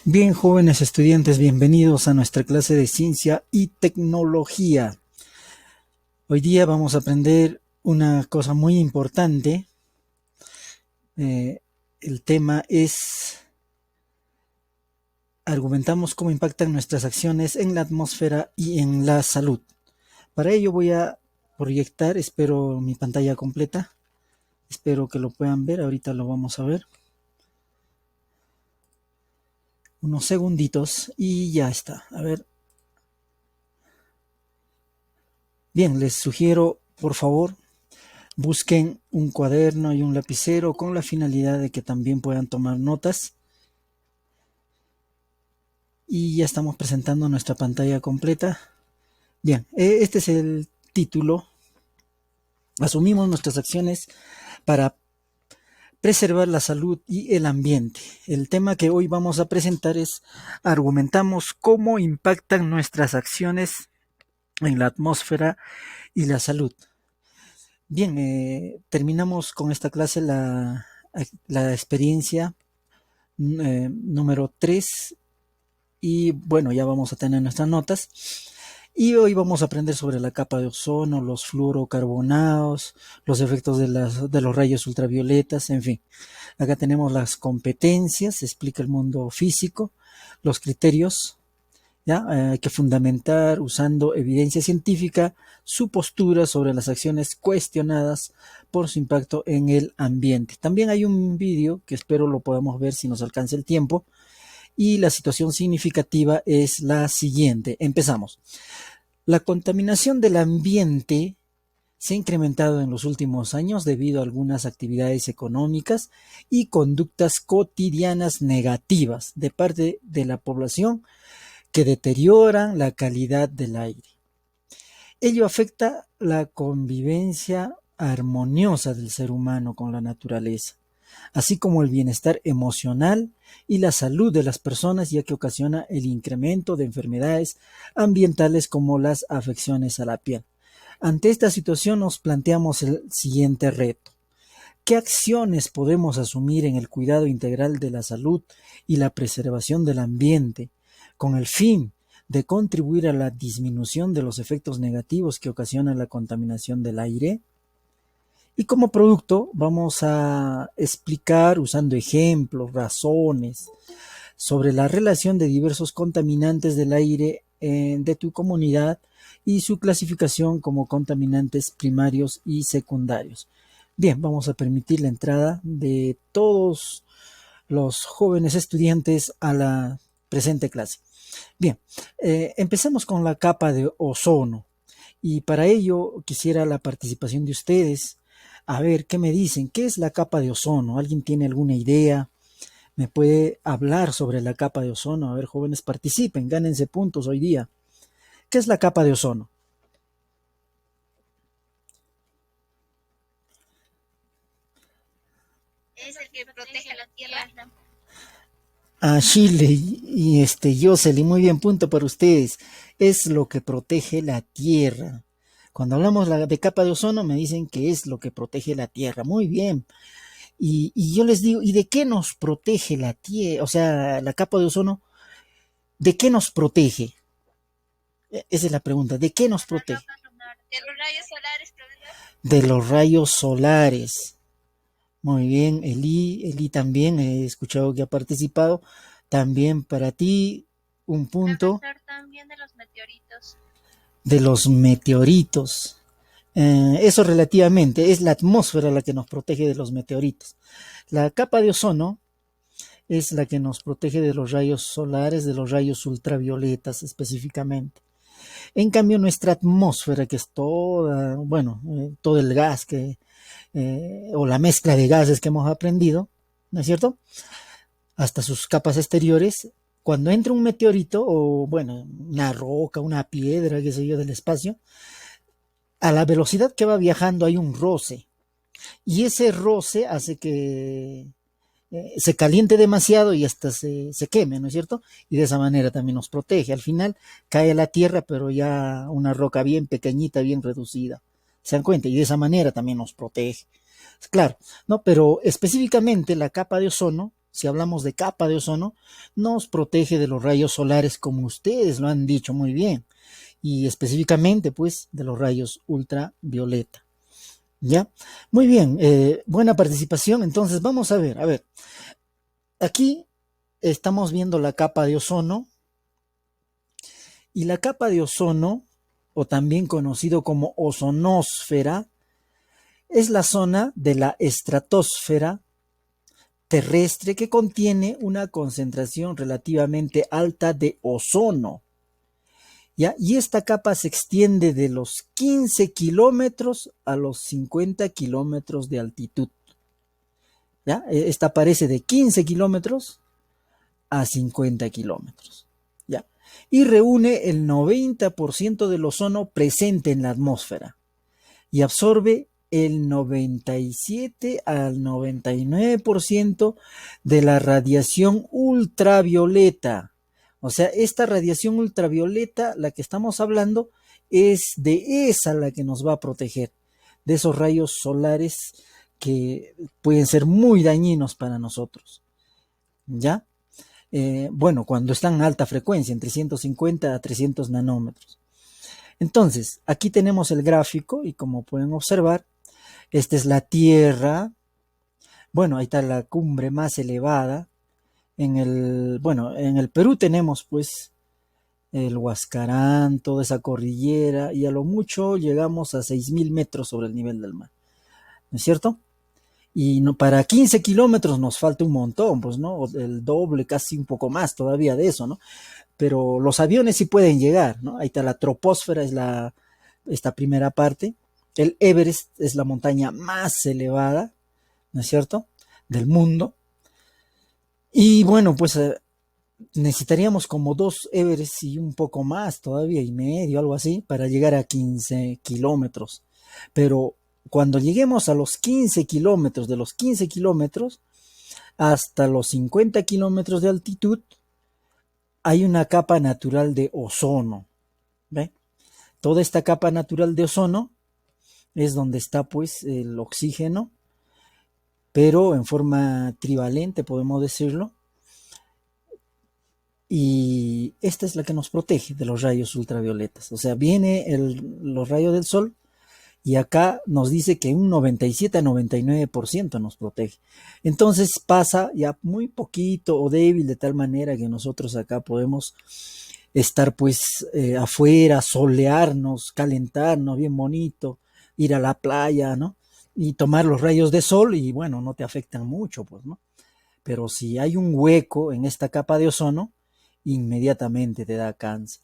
Bien, jóvenes estudiantes, bienvenidos a nuestra clase de ciencia y tecnología. Hoy día vamos a aprender una cosa muy importante. El tema es, argumentamos cómo impactan nuestras acciones en la atmósfera y en la salud. Para ello voy a proyectar, espero mi pantalla completa. Espero que lo puedan ver, ahorita lo vamos a ver. Unos segunditos y ya está. A ver. Bien, les sugiero, por favor, busquen un cuaderno y un lapicero con la finalidad de que también puedan tomar notas. Y ya estamos presentando nuestra pantalla completa. Bien, este es el título. Asumimos nuestras acciones para preservar la salud y el ambiente. El tema que hoy vamos a presentar es: argumentamos cómo impactan nuestras acciones en la atmósfera y la salud. Bien, terminamos con esta clase la experiencia número 3 y bueno, ya vamos a tener nuestras notas. Y hoy vamos a aprender sobre la capa de ozono, los fluorocarbonados, los efectos de los rayos ultravioletas, en fin. Acá tenemos las competencias, se explica el mundo físico, los criterios, ¿ya? Hay que fundamentar usando evidencia científica su postura sobre las acciones cuestionadas por su impacto en el ambiente. También hay un vídeo que espero lo podamos ver si nos alcanza el tiempo. Y la situación significativa es la siguiente. Empezamos. La contaminación del ambiente se ha incrementado en los últimos años debido a algunas actividades económicas y conductas cotidianas negativas de parte de la población que deterioran la calidad del aire. Ello afecta la convivencia armoniosa del ser humano con la naturaleza, así como el bienestar emocional y la salud de las personas, ya que ocasiona el incremento de enfermedades ambientales como las afecciones a la piel. Ante esta situación nos planteamos el siguiente reto: ¿qué acciones podemos asumir en el cuidado integral de la salud y la preservación del ambiente con el fin de contribuir a la disminución de los efectos negativos que ocasiona la contaminación del aire? Y como producto vamos a explicar usando ejemplos, razones, sobre la relación de diversos contaminantes del aire de tu comunidad y su clasificación como contaminantes primarios y secundarios. Bien, vamos a permitir la entrada de todos los jóvenes estudiantes a la presente clase. Bien, empecemos con la capa de ozono. Y para ello quisiera la participación de ustedes. A ver, ¿qué me dicen? ¿Qué es la capa de ozono? ¿Alguien tiene alguna idea? ¿Me puede hablar sobre la capa de ozono? A ver, jóvenes, participen, gánense puntos hoy día. ¿Qué es la capa de ozono? Es el que protege la tierra. A Chile y Jocelyn, muy bien, punto para ustedes. Es lo que protege la tierra. Cuando hablamos de capa de ozono me dicen que es lo que protege la tierra. Muy bien. Y yo les digo, ¿y de qué nos protege la tierra? O sea, la capa de ozono, ¿de qué nos protege? Esa es la pregunta. ¿De qué nos protege? De los rayos solares, profesor. De los rayos solares. Muy bien, Eli también, he escuchado que ha participado. También para ti, un punto. Profesor, también de los meteoritos. De los meteoritos. Eso relativamente, es la atmósfera la que nos protege de los meteoritos. La capa de ozono es la que nos protege de los rayos solares, de los rayos ultravioletas específicamente. En cambio, nuestra atmósfera, que es toda, bueno, todo el gas o la mezcla de gases que hemos aprendido, ¿no es cierto? Hasta sus capas exteriores, cuando entra un meteorito o, bueno, una roca, una piedra, qué sé yo, del espacio, a la velocidad que va viajando hay un roce. Y ese roce hace que se caliente demasiado y hasta se queme, ¿no es cierto? Y de esa manera también nos protege. Al final cae a la tierra, pero ya una roca bien pequeñita, bien reducida. ¿Se dan cuenta? Y de esa manera también nos protege. Claro, ¿no? Pero específicamente la capa de ozono si hablamos de capa de ozono, nos protege de los rayos solares, como ustedes lo han dicho muy bien, y específicamente, pues, de los rayos ultravioleta. ¿Ya? Muy bien, buena participación. Entonces, vamos a ver, aquí estamos viendo la capa de ozono, y la capa de ozono, o también conocido como ozonosfera, es la zona de la estratosfera terrestre que contiene una concentración relativamente alta de ozono. ¿Ya? Y esta capa se extiende de los 15 kilómetros a los 50 kilómetros de altitud. ¿Ya? Esta aparece de 15 kilómetros a 50 kilómetros. ¿Ya? Y reúne el 90% del ozono presente en la atmósfera y absorbe el 97 al 99% de la radiación ultravioleta. O sea, esta radiación ultravioleta, la que estamos hablando, es de esa la que nos va a proteger, de esos rayos solares que pueden ser muy dañinos para nosotros. ¿Ya? Bueno, cuando están en alta frecuencia, entre 150 a 300 nanómetros. Entonces, aquí tenemos el gráfico y como pueden observar, esta es la Tierra. Bueno, ahí está la cumbre más elevada. En el Perú tenemos pues el Huascarán, toda esa cordillera, y a lo mucho llegamos a 6.000 metros sobre el nivel del mar. ¿No es cierto? Y no, para 15 kilómetros nos falta un montón, pues, ¿no? El doble, casi un poco más todavía de eso, ¿no? Pero los aviones sí pueden llegar, ¿no? Ahí está la troposfera, es esta primera parte. El Everest es la montaña más elevada, ¿no es cierto?, del mundo. Y bueno, pues necesitaríamos como 2 Everest y un poco más todavía, y medio, algo así, para llegar a 15 kilómetros. Pero cuando lleguemos a los 15 kilómetros, de los 15 kilómetros hasta los 50 kilómetros de altitud, hay una capa natural de ozono. ¿Ve? Toda esta capa natural de ozono es donde está pues el oxígeno, pero en forma trivalente, podemos decirlo. Y esta es la que nos protege de los rayos ultravioletas. O sea, viene los rayos del sol y acá nos dice que un 97 a 99% nos protege. Entonces pasa ya muy poquito o débil, de tal manera que nosotros acá podemos estar pues afuera, solearnos, calentarnos bien bonito, ir a la playa, ¿no? Y tomar los rayos de sol y bueno, no te afectan mucho, pues, ¿no? Pero si hay un hueco en esta capa de ozono, inmediatamente te da cáncer.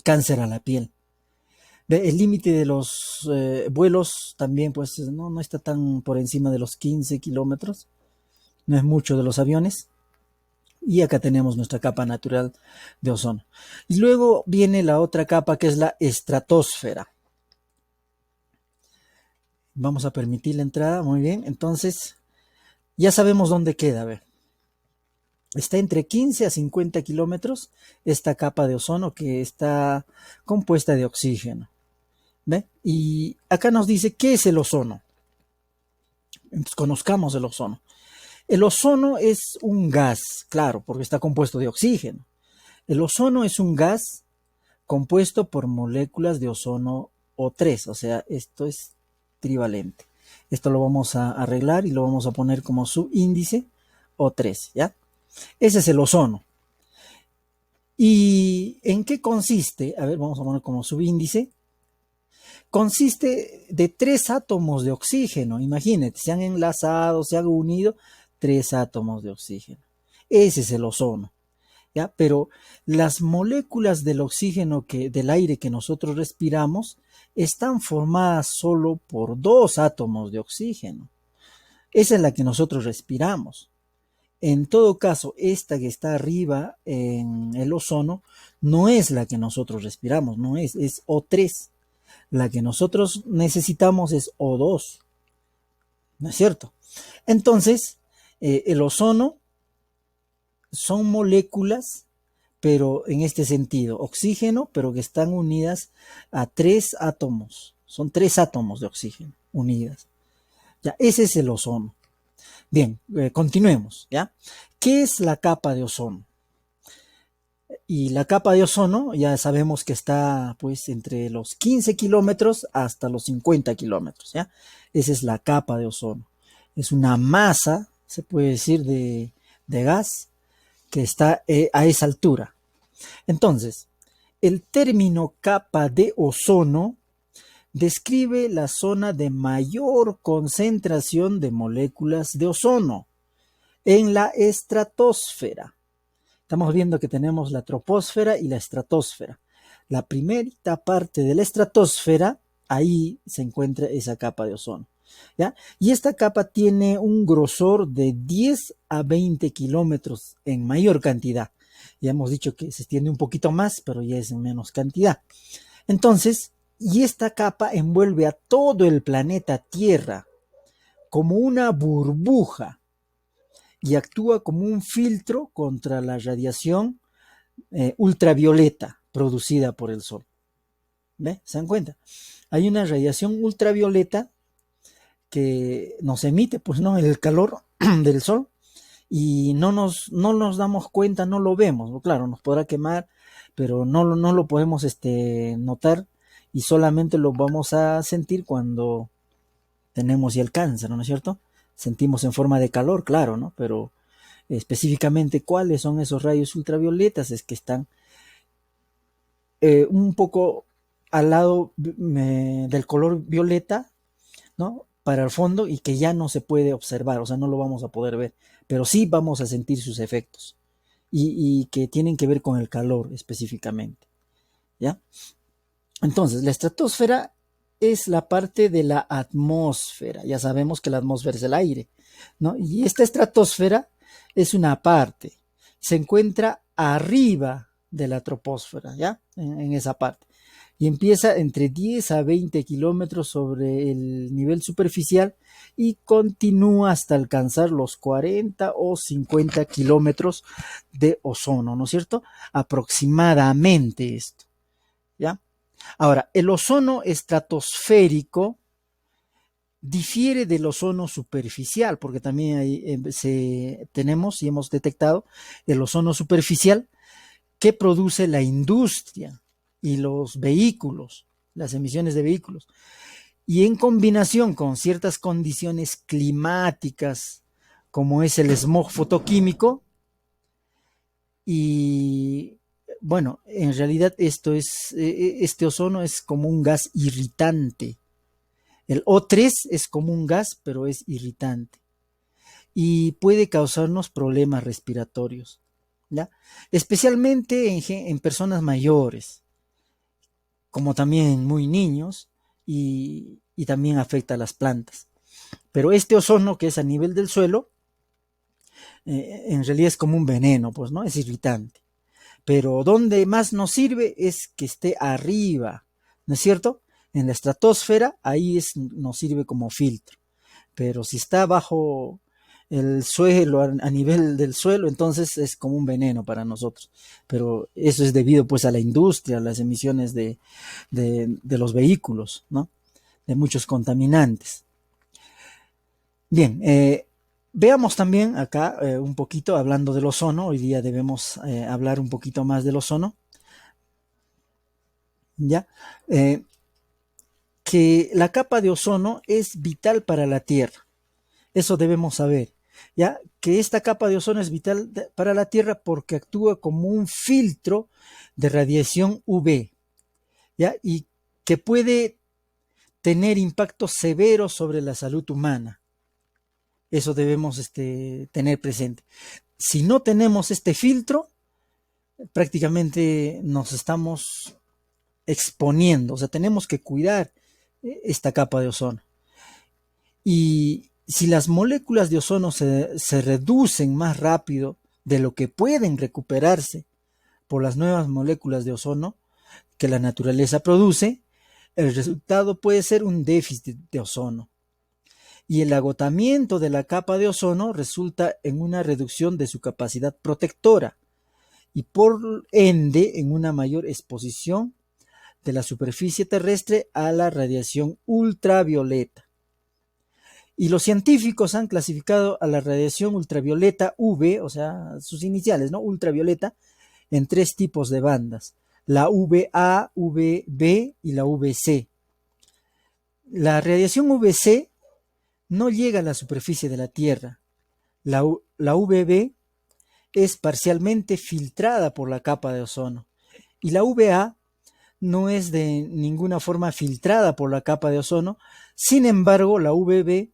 Cáncer a la piel. El límite de los vuelos también pues no está tan por encima de los 15 kilómetros. No es mucho de los aviones. Y acá tenemos nuestra capa natural de ozono. Y luego viene la otra capa que es la estratosfera. Vamos a permitir la entrada, muy bien. Entonces, ya sabemos dónde queda, a ver. Está entre 15 a 50 kilómetros esta capa de ozono que está compuesta de oxígeno. ¿Ve? Y acá nos dice qué es el ozono. Entonces, conozcamos el ozono. El ozono es un gas, claro, porque está compuesto de oxígeno. El ozono es un gas compuesto por moléculas de ozono O3, o sea, esto es trivalente. Esto lo vamos a arreglar y lo vamos a poner como subíndice O3, ¿ya? Ese es el ozono. ¿Y en qué consiste? A ver, vamos a poner como subíndice. Consiste de 3 átomos de oxígeno. Imagínate, se han enlazado, se han unido 3 átomos de oxígeno. Ese es el ozono. ¿Ya? Pero las moléculas del oxígeno, del aire que nosotros respiramos, están formadas solo por 2 átomos de oxígeno. Esa es la que nosotros respiramos. En todo caso, esta que está arriba en el ozono no es la que nosotros respiramos, no es O3. La que nosotros necesitamos es O2. ¿No es cierto? Entonces, el ozono son moléculas, pero en este sentido, oxígeno, pero que están unidas a 3 átomos. Son 3 átomos de oxígeno unidas. Ya, ese es el ozono. Bien, continuemos, ¿ya? ¿Qué es la capa de ozono? Y la capa de ozono ya sabemos que está pues entre los 15 kilómetros hasta los 50 kilómetros, ¿ya? Esa es la capa de ozono. Es una masa, se puede decir, de gas que está a esa altura. Entonces, el término capa de ozono describe la zona de mayor concentración de moléculas de ozono en la estratosfera. Estamos viendo que tenemos la troposfera y la estratosfera. La primera parte de la estratosfera, ahí se encuentra esa capa de ozono, ¿ya? Y esta capa tiene un grosor de 10 a 20 kilómetros en mayor cantidad. Ya hemos dicho que se extiende un poquito más, pero ya es en menos cantidad. Entonces, y esta capa envuelve a todo el planeta Tierra como una burbuja y actúa como un filtro contra la radiación ultravioleta producida por el Sol. ¿Ve? ¿Se dan cuenta? Hay una radiación ultravioleta que nos emite, pues no, el calor del Sol y no nos damos cuenta, no lo vemos. Claro, nos podrá quemar, pero no lo podemos notar y solamente lo vamos a sentir cuando tenemos ya el cáncer, ¿no es cierto? Sentimos en forma de calor, claro, ¿no? Pero específicamente cuáles son esos rayos ultravioletas es que están un poco al lado del color violeta, ¿no? Para el fondo y que ya no se puede observar, o sea, no lo vamos a poder ver, pero sí vamos a sentir sus efectos y que tienen que ver con el calor específicamente, ¿ya? Entonces, la estratosfera es la parte de la atmósfera. Ya sabemos que la atmósfera es el aire, ¿no? Y esta estratosfera es una parte. Se encuentra arriba de la troposfera, ¿ya? En esa parte. Y empieza entre 10 a 20 kilómetros sobre el nivel superficial y continúa hasta alcanzar los 40 o 50 kilómetros de ozono, ¿no es cierto? Aproximadamente esto, ¿ya? Ahora, el ozono estratosférico difiere del ozono superficial, porque también tenemos y hemos detectado el ozono superficial que produce la industria y los vehículos, las emisiones de vehículos. Y en combinación con ciertas condiciones climáticas, como es el smog fotoquímico, y bueno, en realidad este ozono es como un gas irritante. El O3 es como un gas, pero es irritante y puede causarnos problemas respiratorios, ¿ya? Especialmente en personas mayores, como también muy niños y también afecta a las plantas. Pero este ozono que es a nivel del suelo, en realidad es como un veneno, pues, ¿no? Es irritante. Pero donde más nos sirve es que esté arriba, ¿no es cierto? En la estratosfera, ahí nos sirve como filtro. Pero si está bajo el suelo, a nivel del suelo, entonces es como un veneno para nosotros. Pero eso es debido pues a la industria, a las emisiones de los vehículos, ¿no? De muchos contaminantes. Bien, veamos también acá un poquito hablando del ozono. Hoy día debemos hablar un poquito más del ozono. ¿Ya? Que la capa de ozono es vital para la Tierra. Eso debemos saber. ¿Ya? Que esta capa de ozono es vital para la Tierra porque actúa como un filtro de radiación UV. ¿Ya? Y que puede tener impactos severos sobre la salud humana. Eso debemos tener presente. Si no tenemos este filtro, prácticamente nos estamos exponiendo, o sea, tenemos que cuidar esta capa de ozono. Y si las moléculas de ozono se reducen más rápido de lo que pueden recuperarse por las nuevas moléculas de ozono que la naturaleza produce, el resultado puede ser un déficit de ozono. Y el agotamiento de la capa de ozono resulta en una reducción de su capacidad protectora y por ende en una mayor exposición de la superficie terrestre a la radiación ultravioleta. Y los científicos han clasificado a la radiación ultravioleta UV, o sea, sus iniciales, ¿no? Ultravioleta, en 3 tipos de bandas: la UVA, UVB y la UVC. La radiación UVC no llega a la superficie de la Tierra. La UVB es parcialmente filtrada por la capa de ozono. Y la UVA no es de ninguna forma filtrada por la capa de ozono. Sin embargo, la UVB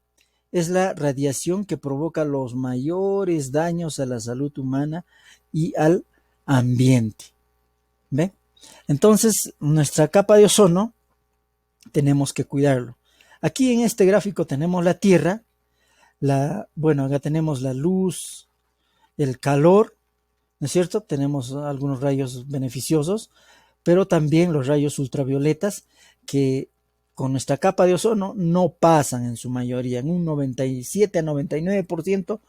es la radiación que provoca los mayores daños a la salud humana y al ambiente. ¿Ve? Entonces, nuestra capa de ozono tenemos que cuidarlo. Aquí en este gráfico tenemos la Tierra. Bueno, acá tenemos la luz, el calor, ¿no es cierto? Tenemos algunos rayos beneficiosos, pero también los rayos ultravioletas que con nuestra capa de ozono no pasan en su mayoría, en un 97 a 99%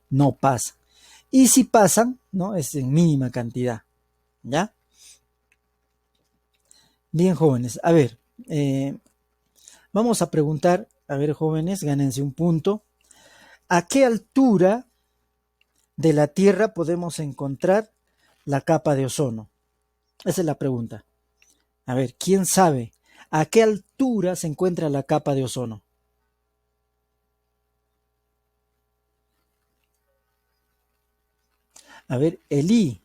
no pasan. Y si pasan, ¿no? Es en mínima cantidad, ¿ya? Bien, jóvenes, a ver, vamos a preguntar, a ver, jóvenes, gánense un punto. ¿A qué altura de la Tierra podemos encontrar la capa de ozono? Esa es la pregunta. A ver, ¿quién sabe a qué altura se encuentra la capa de ozono? A ver, Elí,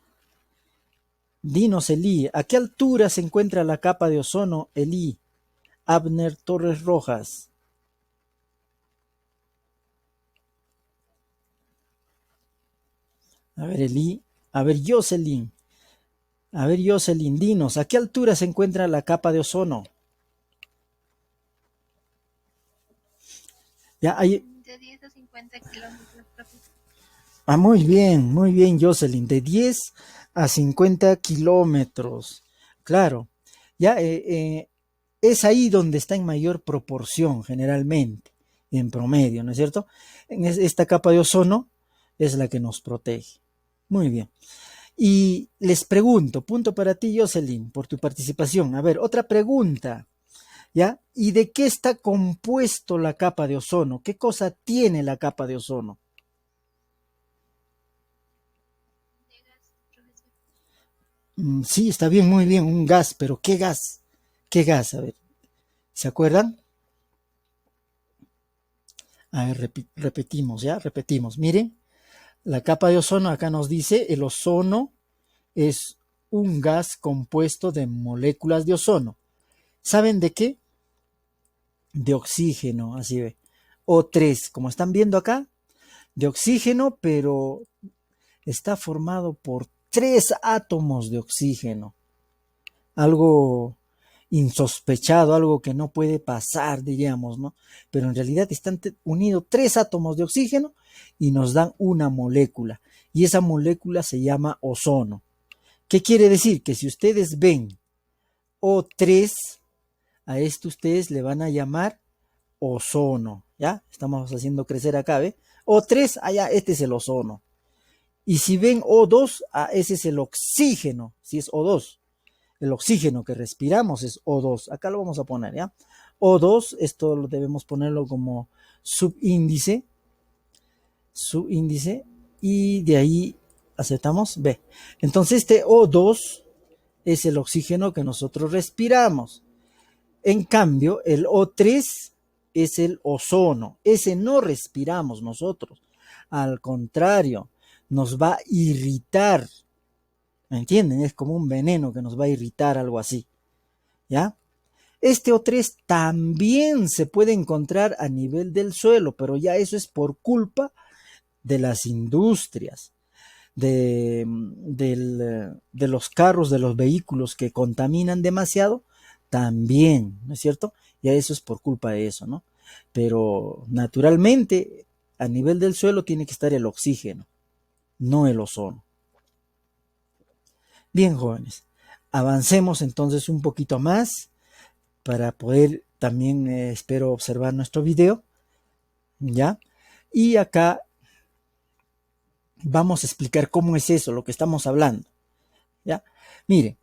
dinos, Elí, ¿a qué altura se encuentra la capa de ozono, Elí? Abner Torres Rojas. A ver, Elí, a ver, Jocelyn. A ver, Jocelyn, dinos, ¿a qué altura se encuentra la capa de ozono? Ya, hay, De 10 a 50 kilómetros, profe. muy bien, Jocelyn, de 10 a 50 kilómetros. Claro, ya es ahí donde está en mayor proporción, generalmente, en promedio, ¿no es cierto? Esta capa de ozono es la que nos protege. Muy bien. Y les pregunto, punto para ti, Jocelyn, por tu participación. A ver, otra pregunta, ¿ya? ¿Y de qué está compuesto la capa de ozono? ¿Qué cosa tiene la capa de ozono? De gas, profesor. Sí, está bien, muy bien, un gas, pero ¿qué gas? ¿Qué gas? A ver, ¿se acuerdan? A ver, repetimos, ¿ya? Repetimos. Miren, la capa de ozono acá nos dice, el ozono es un gas compuesto de moléculas de ozono. ¿Saben de qué? De oxígeno, así ve. O3, como están viendo acá, de oxígeno, pero está formado por 3 átomos de oxígeno. Algo insospechado, algo que no puede pasar, diríamos, ¿no? Pero en realidad están unidos 3 átomos de oxígeno y nos dan una molécula. Y esa molécula se llama ozono. ¿Qué quiere decir? Que si ustedes ven O3, a esto ustedes le van a llamar ozono, ¿ya? Estamos haciendo crecer acá, ¿ve? O3, allá, este es el ozono. Y si ven O2, ese es el oxígeno, si es O2. El oxígeno que respiramos es O2. Acá lo vamos a poner, ¿ya? O2, esto lo debemos ponerlo como subíndice, y de ahí aceptamos B. Entonces este O2 es el oxígeno que nosotros respiramos. En cambio, el O3 es el ozono. Ese no respiramos nosotros. Al contrario, nos va a irritar. ¿Me entienden? Es como un veneno que nos va a irritar, algo así. ¿Ya? Este O3 también se puede encontrar a nivel del suelo, pero ya eso es por culpa de las industrias, de los carros, de los vehículos que contaminan demasiado, también, ¿no es cierto? Ya eso es por culpa de eso, ¿no? Pero naturalmente, a nivel del suelo tiene que estar el oxígeno, no el ozono. Bien, jóvenes, avancemos entonces un poquito más para poder también, espero, observar nuestro video, ¿ya? Y acá vamos a explicar cómo es eso, lo que estamos hablando, ¿ya? Miren,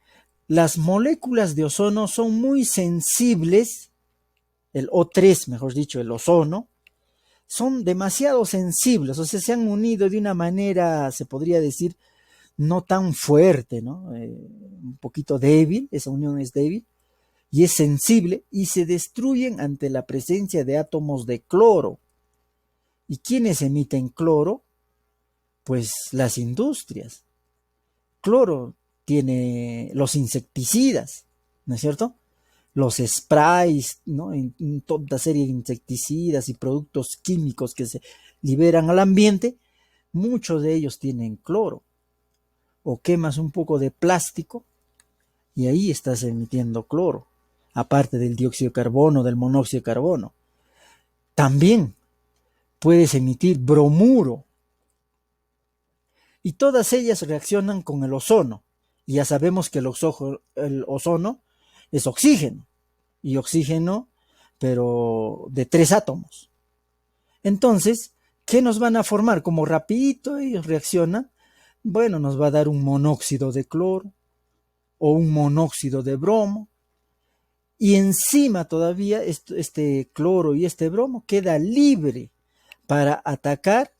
las moléculas de ozono son muy sensibles, el O3, mejor dicho, el ozono, son demasiado sensibles, o sea, se han unido de una manera, se podría decir, no tan fuerte, ¿no? Un poquito débil, esa unión es débil, y es sensible, y se destruyen ante la presencia de átomos de cloro. ¿Y quiénes emiten cloro? Pues las industrias. Cloro tiene los insecticidas, ¿no es cierto? Los sprays, ¿no? En toda serie de insecticidas y productos químicos que se liberan al ambiente, muchos de ellos tienen cloro. O quemas un poco de plástico y ahí estás emitiendo cloro, aparte del dióxido de carbono, del monóxido de carbono. También puedes emitir bromuro, y todas ellas reaccionan con el ozono. Y ya sabemos que el ozono es oxígeno, y oxígeno, pero de 3 átomos. Entonces, ¿qué nos van a formar? Como rapidito ellos reaccionan, bueno, nos va a dar un monóxido de cloro o un monóxido de bromo, y encima todavía este cloro y este bromo queda libre para atacar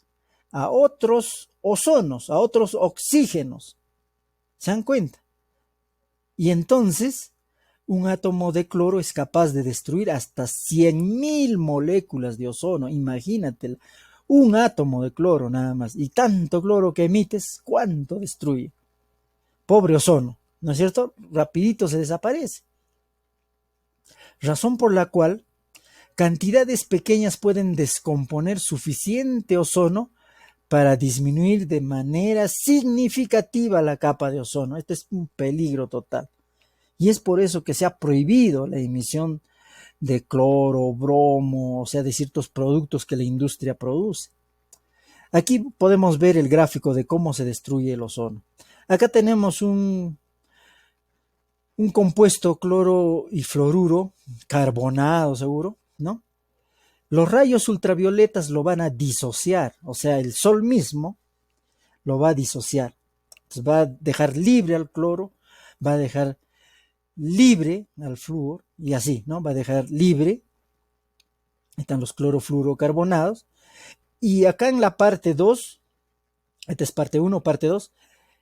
a otros ozonos, a otros oxígenos. ¿Se dan cuenta? Y entonces un átomo de cloro es capaz de destruir hasta 100.000 moléculas de ozono. Imagínate, un átomo de cloro nada más. Y tanto cloro que emites, ¿cuánto destruye? Pobre ozono, ¿no es cierto? Rapidito se desaparece. Razón por la cual cantidades pequeñas pueden descomponer suficiente ozono para disminuir de manera significativa la capa de ozono. Este es un peligro total. Y es por eso que se ha prohibido la emisión de cloro, bromo, o sea, de ciertos productos que la industria produce. Aquí podemos ver el gráfico de cómo se destruye el ozono. Acá tenemos un compuesto cloro y fluoruro, carbonado seguro, ¿no? Los rayos ultravioletas lo van a disociar, o sea, el sol mismo lo va a disociar. Entonces va a dejar libre al cloro, va a dejar libre al flúor, y así, ¿no? Va a dejar libre, están los clorofluorocarbonados, y acá en la parte 2, esta es parte 1, parte 2,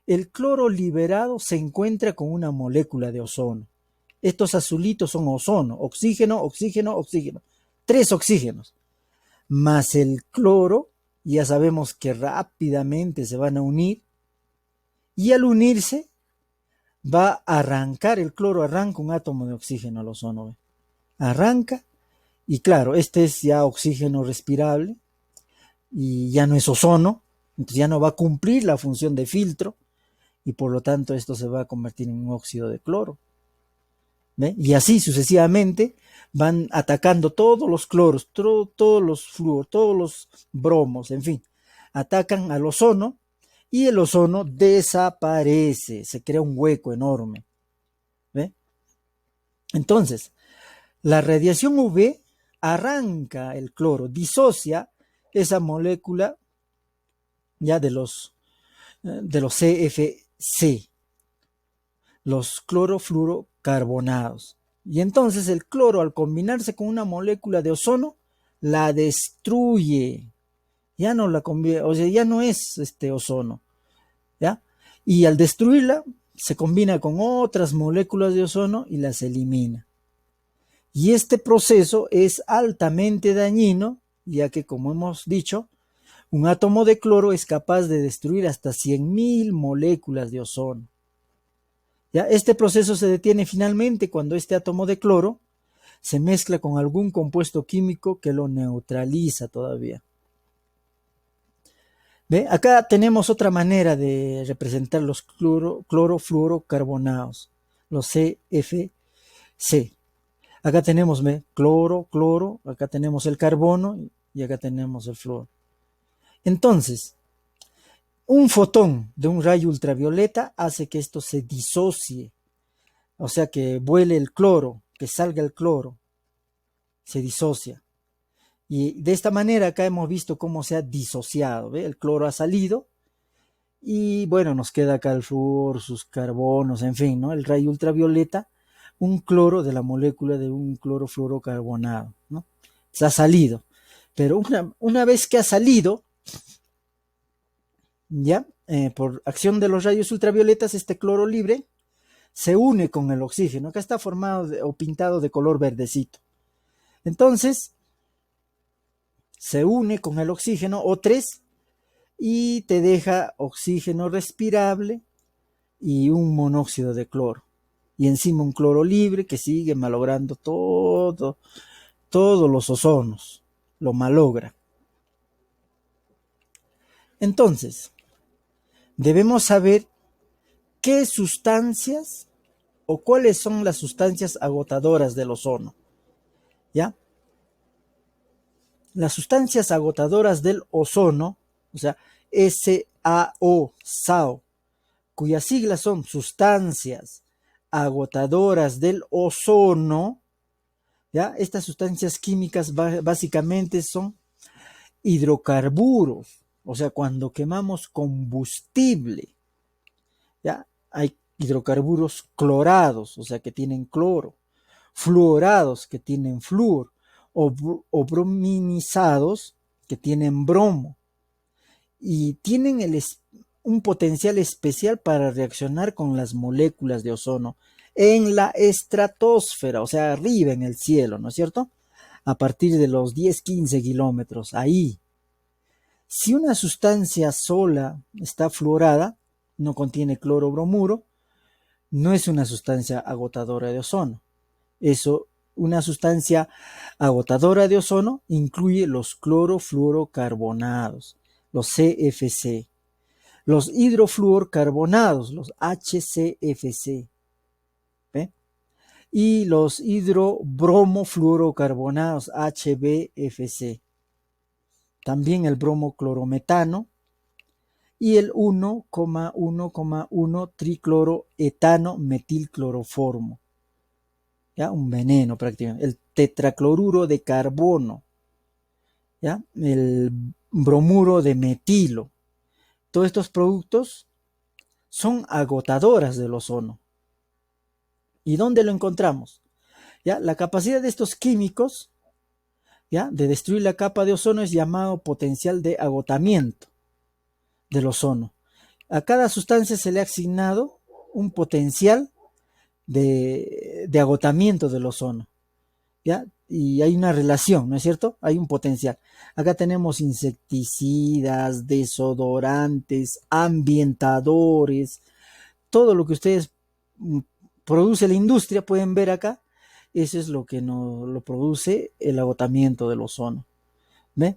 el cloro liberado se encuentra con una molécula de ozono. Estos azulitos son ozono, oxígeno, oxígeno, oxígeno. 3 oxígenos. Más el cloro, ya sabemos que rápidamente se van a unir, y al unirse va a arrancar, el cloro arranca un átomo de oxígeno al ozono. ¿Ve? Arranca, y claro, este es ya oxígeno respirable, y ya no es ozono, entonces ya no va a cumplir la función de filtro, y por lo tanto esto se va a convertir en un óxido de cloro. ¿Ve? Y así sucesivamente van atacando todos los cloros, todos los flúor, todos los bromos, en fin, atacan al ozono, y el ozono desaparece, se crea un hueco enorme. ¿Ve? Entonces, la radiación UV arranca el cloro, disocia esa molécula ya de los CFC, los clorofluorocarbonados. Y entonces el cloro, al combinarse con una molécula de ozono, la destruye. Ya no la convierte, o sea, ya no es ozono, ¿ya? Y al destruirla, se combina con otras moléculas de ozono y las elimina. Y este proceso es altamente dañino, ya que, como hemos dicho, un átomo de cloro es capaz de destruir hasta 100.000 moléculas de ozono. ¿Ya? Este proceso se detiene finalmente cuando este átomo de cloro se mezcla con algún compuesto químico que lo neutraliza todavía. ¿Ve? Acá tenemos otra manera de representar los clorofluorocarbonados, los CFC. Acá tenemos cloro, cloro, acá tenemos el carbono y acá tenemos el flúor. Entonces, un fotón de un rayo ultravioleta hace que esto se disocie, o sea, que vuele el cloro, que salga el cloro, se disocia. Y de esta manera acá hemos visto cómo se ha disociado, ¿ve? El cloro ha salido y bueno, nos queda acá el flúor, sus carbonos, en fin, ¿no? El rayo ultravioleta, un cloro de la molécula de un clorofluorocarbonado, ¿no? Se ha salido. Pero una vez que ha salido, ya, por acción de los rayos ultravioletas, este cloro libre se une con el oxígeno. Acá está formado o pintado de color verdecito. Entonces, se une con el oxígeno O3 y te deja oxígeno respirable y un monóxido de cloro. Y encima un cloro libre que sigue malogrando todos los ozonos. Lo malogra. Entonces, debemos saber qué sustancias o cuáles son las sustancias agotadoras del ozono. ¿Ya? Las sustancias agotadoras del ozono, o sea, SAO, SAO, cuyas siglas son sustancias agotadoras del ozono, ¿ya? Estas sustancias químicas básicamente son hidrocarburos, o sea, cuando quemamos combustible, ¿ya? Hay hidrocarburos clorados, o sea, que tienen cloro, fluorados, que tienen flúor, o brominizados, que tienen bromo, y tienen un potencial especial para reaccionar con las moléculas de ozono en la estratosfera, o sea, arriba en el cielo, ¿no es cierto? A partir de los 10-15 kilómetros, ahí. Si una sustancia sola está fluorada, no contiene cloro o bromuro, no es una sustancia agotadora de ozono. Una sustancia agotadora de ozono incluye los clorofluorocarbonados, los CFC, los hidrofluorcarbonados, los HCFC, ¿ve? Y los hidrobromofluorocarbonados, HBFC. También el bromoclorometano y el 1,1,1 tricloroetano metilcloroformo. ¿Ya? Un veneno prácticamente. El tetracloruro de carbono, ¿ya? El bromuro de metilo. Todos estos productos son agotadoras del ozono. ¿Y dónde lo encontramos? ¿Ya? La capacidad de estos químicos, ¿ya?, de destruir la capa de ozono es llamado potencial de agotamiento del ozono. A cada sustancia se le ha asignado un potencial de agotamiento del ozono, ¿ya? Y hay una relación, ¿no es cierto? Hay un potencial. Acá tenemos insecticidas, desodorantes, ambientadores, todo lo que ustedes produce la industria, pueden ver acá, eso es lo que nos lo produce el agotamiento del ozono. ¿Ve?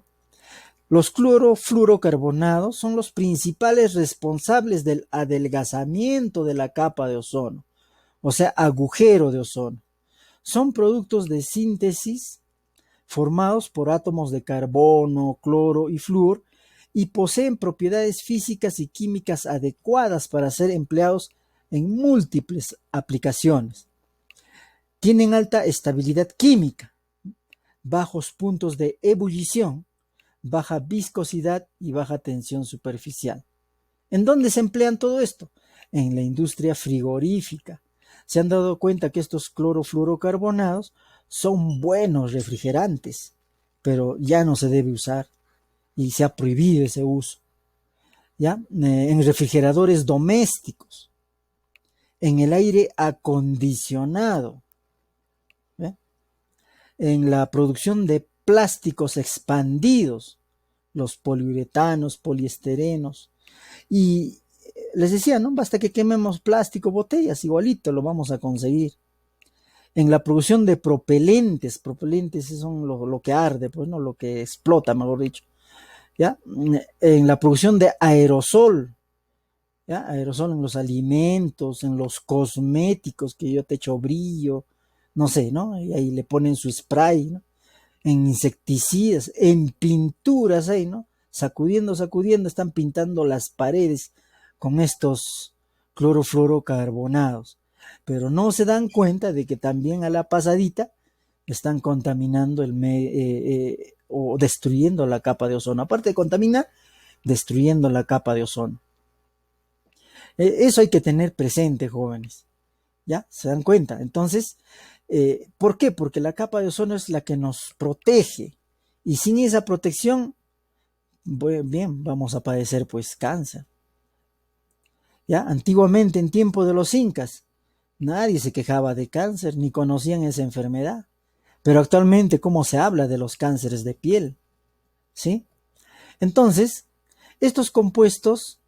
Los clorofluorocarbonados son los principales responsables del adelgazamiento de la capa de ozono, o sea, agujero de ozono. Son productos de síntesis formados por átomos de carbono, cloro y flúor y poseen propiedades físicas y químicas adecuadas para ser empleados en múltiples aplicaciones. Tienen alta estabilidad química, bajos puntos de ebullición, baja viscosidad y baja tensión superficial. ¿En dónde se emplean todo esto? En la industria frigorífica. Se han dado cuenta que estos clorofluorocarbonados son buenos refrigerantes, pero ya no se debe usar y se ha prohibido ese uso. ¿Ya? En refrigeradores domésticos, en el aire acondicionado, ¿ya?, en la producción de plásticos expandidos, los poliuretanos, poliesterenos, y les decía, ¿no? Basta que quememos plástico, botellas, igualito lo vamos a conseguir. En la producción de propelentes son lo que arde, pues, ¿no? Lo que explota, mejor dicho, ¿ya? En la producción de aerosol, ¿ya? Aerosol en los alimentos, en los cosméticos, que yo te echo brillo, no sé, ¿no? Y ahí le ponen su spray, ¿no? En insecticidas, en pinturas ahí, ¿no? Sacudiendo, están pintando las paredes con estos clorofluorocarbonados. Pero no se dan cuenta de que también a la pasadita están contaminando o destruyendo la capa de ozono. Aparte de contaminar, destruyendo la capa de ozono. Eso hay que tener presente, jóvenes. ¿Ya? ¿Se dan cuenta? Entonces, ¿por qué? Porque la capa de ozono es la que nos protege Y sin esa protección, bien, vamos a padecer pues cáncer. ¿Ya? Antiguamente, en tiempo de los incas, nadie se quejaba de cáncer ni conocían esa enfermedad. Pero actualmente, ¿cómo se habla de los cánceres de piel? ¿Sí? Entonces, estos compuestos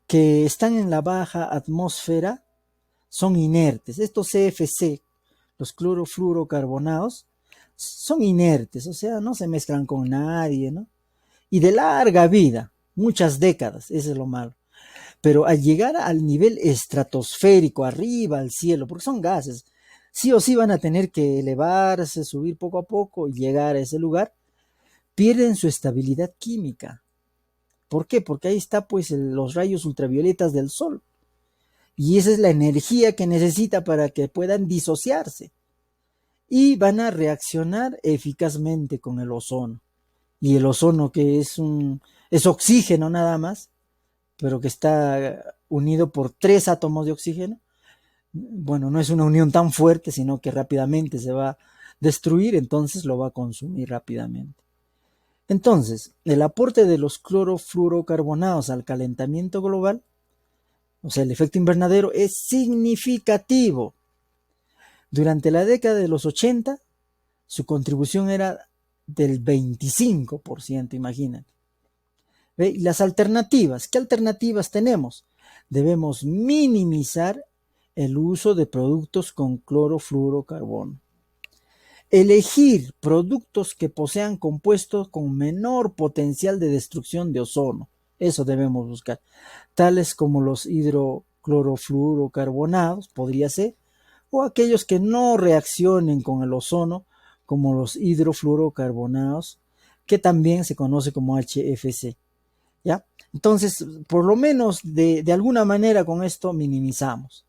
que están en la baja atmósfera son inertes. Estos CFC, los clorofluorocarbonados, son inertes, o sea, no se mezclan con nadie, ¿no? Y de larga vida, muchas décadas, eso es lo malo. Pero al llegar al nivel estratosférico, arriba, al cielo, porque son gases, sí o sí van a tener que elevarse, subir poco a poco y llegar a ese lugar, pierden su estabilidad química. ¿Por qué? Porque ahí está pues los rayos ultravioletas del sol. Y esa es la energía que necesita para que puedan disociarse. Y van a reaccionar eficazmente con el ozono. Y el ozono que es oxígeno nada más, pero que está unido por 3 átomos de oxígeno. Bueno, no es una unión tan fuerte, sino que rápidamente se va a destruir, entonces lo va a consumir rápidamente. Entonces, el aporte de los clorofluorocarbonados al calentamiento global, o sea, el efecto invernadero, es significativo. Durante la década de los 80, su contribución era del 25%, imagínate. ¿Ve? Y las alternativas, ¿qué alternativas tenemos? Debemos minimizar el uso de productos con clorofluorocarbono. Elegir productos que posean compuestos con menor potencial de destrucción de ozono. Eso debemos buscar. Tales como los hidroclorofluorocarbonados, podría ser, o aquellos que no reaccionen con el ozono, como los hidrofluorocarbonados, que también se conoce como HFC. ¿Ya? Entonces, por lo menos de alguna manera con esto minimizamos.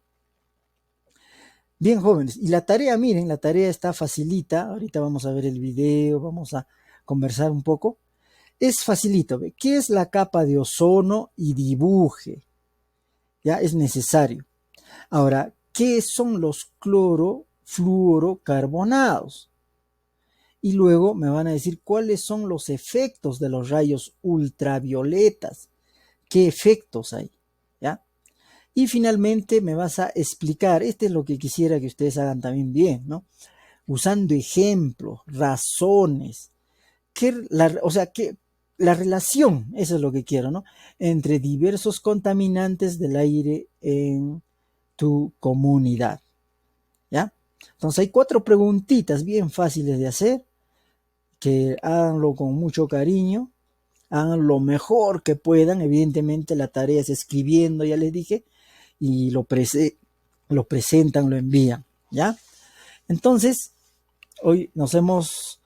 Bien, jóvenes, y la tarea, miren, la tarea está facilita. Ahorita vamos a ver el video, vamos a conversar un poco. Es facilito. ¿Ve? ¿Qué es la capa de ozono? Y dibuje. Ya es necesario. Ahora, ¿qué son los clorofluorocarbonados? Y luego me van a decir cuáles son los efectos de los rayos ultravioletas. ¿Qué efectos hay? ¿Ya? Y finalmente me vas a explicar, este es lo que quisiera que ustedes hagan también bien, ¿no? Usando ejemplos, razones, o sea, que la relación, eso es lo que quiero, ¿no? Entre diversos contaminantes del aire en tu comunidad, ¿ya? Entonces hay 4 preguntitas bien fáciles de hacer, que háganlo con mucho cariño, hagan lo mejor que puedan, evidentemente la tarea es escribiendo, ya les dije, y lo presentan, lo envían, ¿ya? Entonces, hoy nos hemos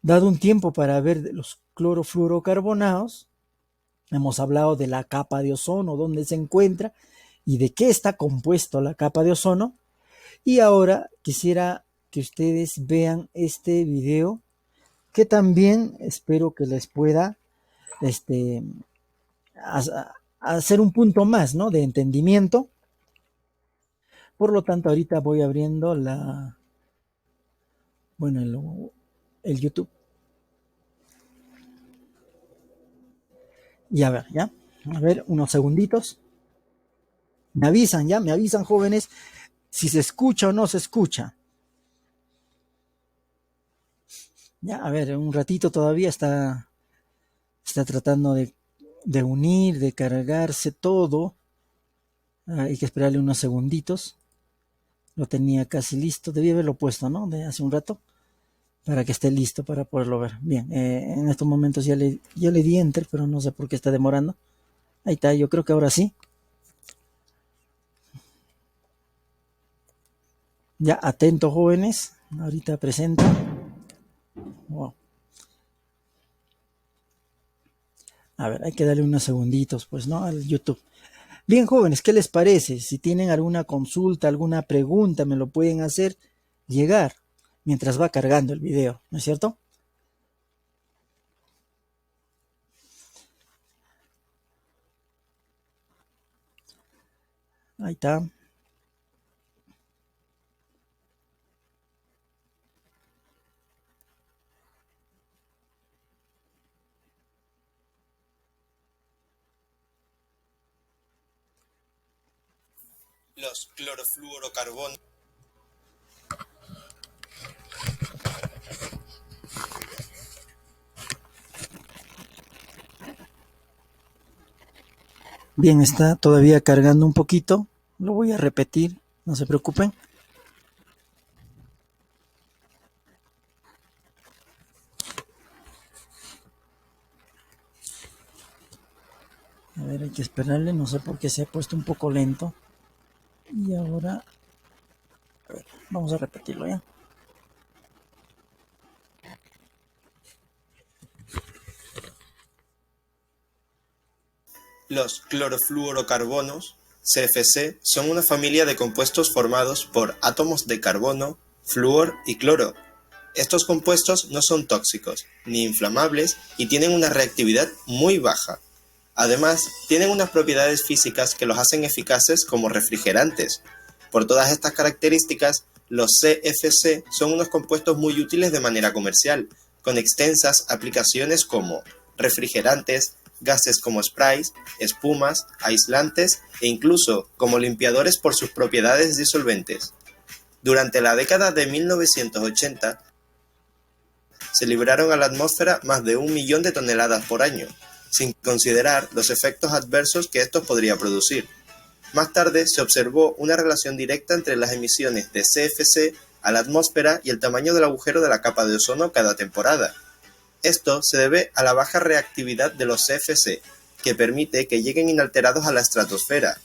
dado un tiempo para ver de los clorofluorocarbonados, hemos hablado de la capa de ozono, dónde se encuentra y de qué está compuesto la capa de ozono, y ahora quisiera que ustedes vean este video que también espero que les pueda este, hacer un punto más, ¿no? De entendimiento. Por lo tanto, ahorita voy abriendo bueno, el YouTube. Y a ver, ¿ya? A ver, unos segunditos. Me avisan, ¿ya? Me avisan, jóvenes, si se escucha o no se escucha. Ya, a ver, un ratito todavía está tratando de unir, de cargarse todo. Hay que esperarle unos segunditos. Lo tenía casi listo. Debía haberlo puesto, ¿no? De hace un rato. Para que esté listo para poderlo ver. Bien, en estos momentos ya le di enter, pero no sé por qué está demorando. Ahí está, yo creo que ahora sí. Ya, atento jóvenes. Ahorita presenta. Wow. A ver, hay que darle unos segunditos, pues, ¿no? Al YouTube. Bien, jóvenes, ¿qué les parece? Si tienen alguna consulta, alguna pregunta, me lo pueden hacer llegar mientras va cargando el video, ¿no es cierto? Ahí está. Los clorofluorocarbonos. Bien, está todavía cargando un poquito. Lo voy a repetir, no se preocupen. A ver, hay que esperarle, no sé por qué se ha puesto un poco lento. Y ahora, a ver, vamos a repetirlo ya. Los clorofluorocarbonos, CFC, son una familia de compuestos formados por átomos de carbono, flúor y cloro. Estos compuestos no son tóxicos ni inflamables y tienen una reactividad muy baja. Además, tienen unas propiedades físicas que los hacen eficaces como refrigerantes. Por todas estas características, los CFC son unos compuestos muy útiles de manera comercial, con extensas aplicaciones como refrigerantes, gases como sprays, espumas, aislantes e incluso como limpiadores por sus propiedades disolventes. Durante la década de 1980, se liberaron a la atmósfera más de 1 millón de toneladas por año, sin considerar los efectos adversos que esto podría producir. Más tarde se observó una relación directa entre las emisiones de CFC a la atmósfera y el tamaño del agujero de la capa de ozono cada temporada. Esto se debe a la baja reactividad de los CFC, que permite que lleguen inalterados a la estratosfera.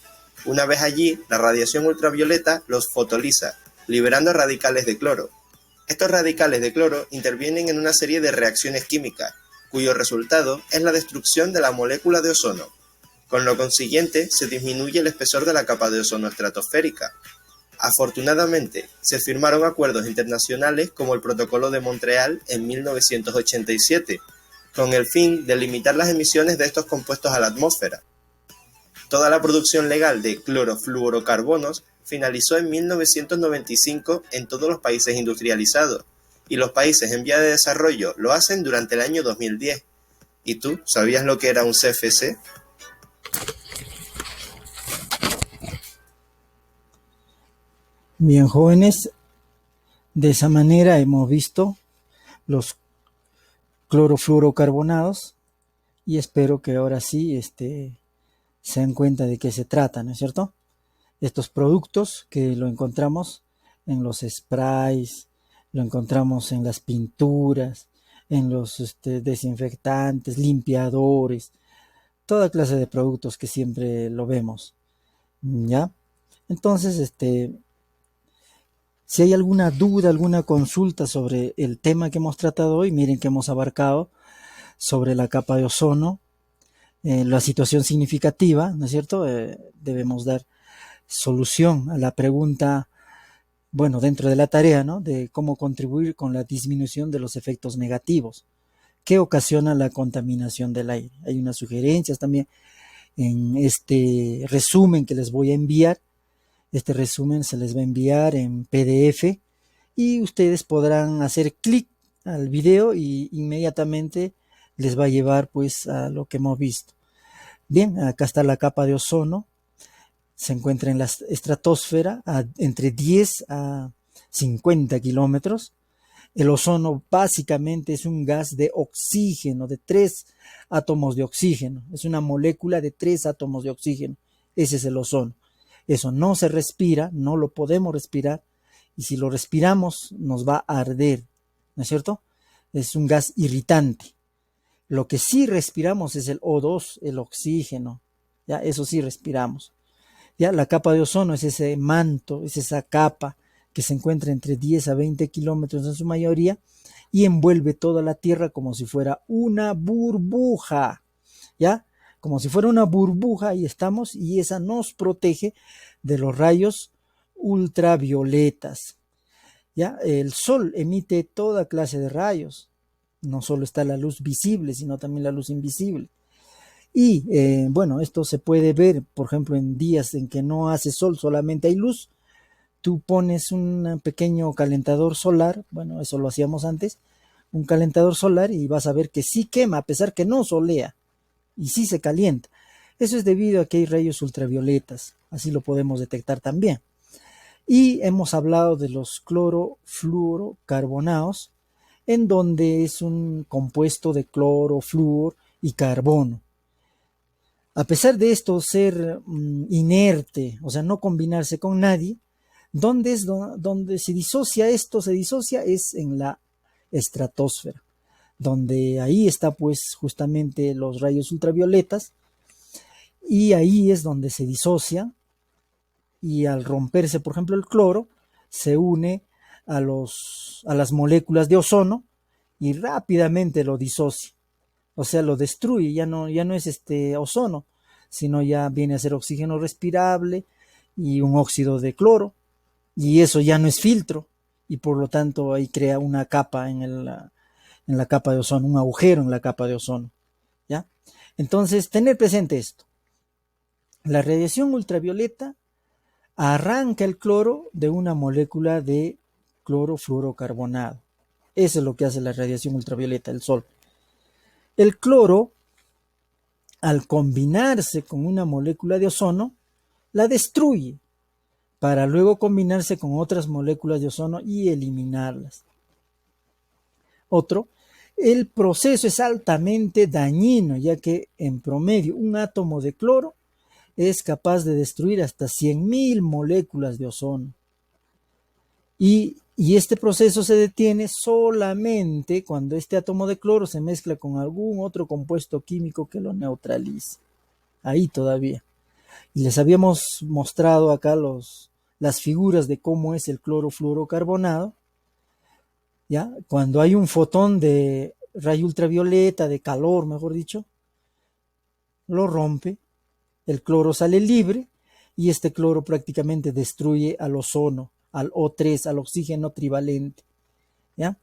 Una vez allí, la radiación ultravioleta los fotoliza, liberando radicales de cloro. Estos radicales de cloro intervienen en una serie de reacciones químicas, cuyo resultado es la destrucción de la molécula de ozono. Con lo consiguiente, se disminuye el espesor de la capa de ozono estratosférica. Afortunadamente, se firmaron acuerdos internacionales como el Protocolo de Montreal en 1987, con el fin de limitar las emisiones de estos compuestos a la atmósfera. Toda la producción legal de clorofluorocarbonos finalizó en 1995 en todos los países industrializados, y los países en vía de desarrollo lo hacen durante el año 2010. ¿Y tú sabías lo que era un CFC? Bien, jóvenes, de esa manera hemos visto los clorofluorocarbonados y espero que ahora sí se den cuenta de qué se trata, ¿no es cierto? Estos productos que lo encontramos en los sprays, lo encontramos en las pinturas, en los desinfectantes, limpiadores, toda clase de productos que siempre lo vemos, ¿ya? Entonces, si hay alguna duda, alguna consulta sobre el tema que hemos tratado hoy, miren que hemos abarcado sobre la capa de ozono, la situación significativa, ¿no es cierto? Debemos dar solución a la pregunta, bueno, dentro de la tarea, ¿no? De cómo contribuir con la disminución de los efectos negativos que ocasiona la contaminación del aire. Hay unas sugerencias también en este resumen que les voy a enviar. Este resumen se les va a enviar en PDF y ustedes podrán hacer clic al video y inmediatamente les va a llevar pues a lo que hemos visto. Bien, acá está la capa de ozono. Se encuentra en la estratosfera entre 10 a 50 kilómetros. El ozono básicamente es un gas de oxígeno, de 3 átomos de oxígeno. Es una molécula de 3 átomos de oxígeno. Ese es el ozono. Eso no se respira, no lo podemos respirar. Y si lo respiramos, nos va a arder, ¿no es cierto? Es un gas irritante. Lo que sí respiramos es el O2, el oxígeno. ¿Ya? Eso sí respiramos. ¿Ya? La capa de ozono es ese manto, es esa capa que se encuentra entre 10 a 20 kilómetros en su mayoría y envuelve toda la Tierra como si fuera una burbuja, ¿ya? Como si fuera una burbuja, ahí estamos, y esa nos protege de los rayos ultravioletas, ¿ya? El Sol emite toda clase de rayos, no solo está la luz visible, sino también la luz invisible. Y bueno, esto se puede ver, por ejemplo, en días en que no hace sol, solamente hay luz. Tú pones un pequeño calentador solar, bueno, eso lo hacíamos antes, un calentador solar y vas a ver que sí quema, a pesar que no solea, y sí se calienta. Eso es debido a que hay rayos ultravioletas, así lo podemos detectar también. Y hemos hablado de los clorofluorocarbonados, en donde es un compuesto de cloro, flúor y carbono. A pesar de esto ser inerte, o sea, no combinarse con nadie, donde se disocia esto, se disocia es en la estratosfera, donde ahí está pues justamente los rayos ultravioletas, y ahí es donde se disocia, y al romperse, por ejemplo, el cloro, se une a las moléculas de ozono y rápidamente lo disocia. O sea, lo destruye, ya no es ozono, sino ya viene a ser oxígeno respirable y un óxido de cloro, y eso ya no es filtro, y por lo tanto ahí crea una capa en la capa de ozono, un agujero en la capa de ozono, ¿ya? Entonces, tener presente esto. La radiación ultravioleta arranca el cloro de una molécula de clorofluorocarbonado. Eso es lo que hace la radiación ultravioleta, el sol. El cloro, al combinarse con una molécula de ozono, la destruye para luego combinarse con otras moléculas de ozono y eliminarlas. Otro, el proceso es altamente dañino, ya que en promedio un átomo de cloro es capaz de destruir hasta 100.000 moléculas de ozono. Y este proceso se detiene solamente cuando este átomo de cloro se mezcla con algún otro compuesto químico que lo neutralice. Ahí todavía. Y les habíamos mostrado acá las figuras de cómo es el clorofluorocarbonado. ¿Ya? Cuando hay un fotón de rayo ultravioleta, de calor, mejor dicho, lo rompe, el cloro sale libre y este cloro prácticamente destruye al ozono, al O3, al oxígeno trivalente. ¿Ya?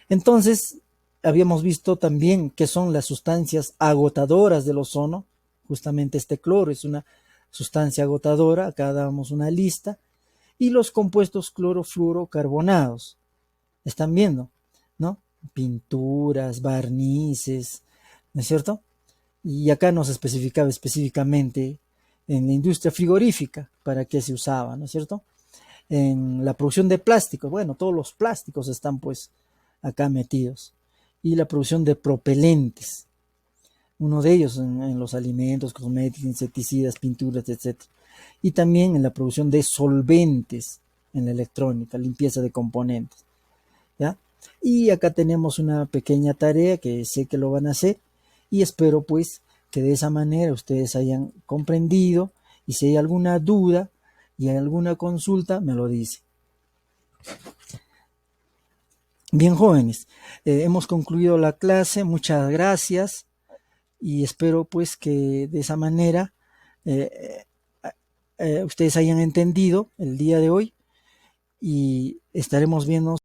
Entonces, habíamos visto también que son las sustancias agotadoras del ozono. Justamente este cloro es una sustancia agotadora, acá damos una lista, y los compuestos clorofluorocarbonados. Están viendo, ¿no? Pinturas, barnices, ¿no es cierto? Y acá nos especificaba específicamente en la industria frigorífica para qué se usaba, ¿no es cierto? En la producción de plásticos, bueno, todos los plásticos están pues acá metidos. Y la producción de propelentes, uno de ellos en los alimentos, cosméticos, insecticidas, pinturas, etc. Y también en la producción de solventes en la electrónica, limpieza de componentes, ¿ya? Y acá tenemos una pequeña tarea que sé que lo van a hacer y espero pues que de esa manera ustedes hayan comprendido, y si hay alguna duda y hay alguna consulta me lo dice. Bien, jóvenes, hemos concluido la clase, muchas gracias, y espero pues que de esa manera ustedes hayan entendido el día de hoy, y estaremos viendo